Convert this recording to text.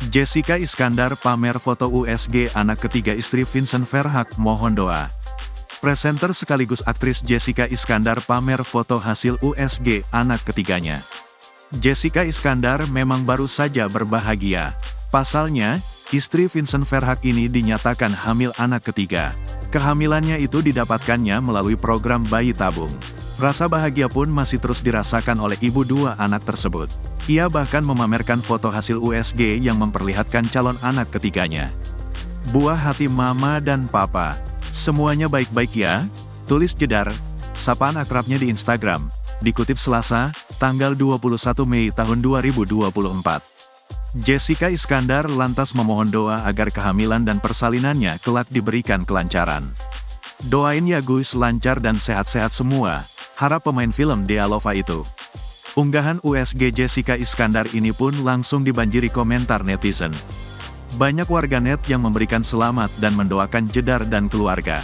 Jessica Iskandar pamer foto USG anak ketiga istri Vincent Verhaak mohon doa. Presenter sekaligus aktris Jessica Iskandar pamer foto hasil USG anak ketiganya. Jessica Iskandar memang baru saja berbahagia. Pasalnya, istri Vincent Verhaak ini dinyatakan hamil anak ketiga. Kehamilannya itu didapatkannya melalui program bayi tabung. Rasa bahagia pun masih terus dirasakan oleh ibu dua anak tersebut. Ia bahkan memamerkan foto hasil USG yang memperlihatkan calon anak ketiganya. Buah hati mama dan papa. Semuanya baik-baik ya? Tulis Jedar, sapaan akrabnya di Instagram. Dikutip Selasa, tanggal 21 Mei tahun 2024. Jessica Iskandar lantas memohon doa agar kehamilan dan persalinannya kelak diberikan kelancaran. Doain ya guys lancar dan sehat-sehat semua, harap pemain film Dea Lova itu. Unggahan USG Jessica Iskandar ini pun langsung dibanjiri komentar netizen. Banyak warganet yang memberikan selamat dan mendoakan Jedar dan keluarga.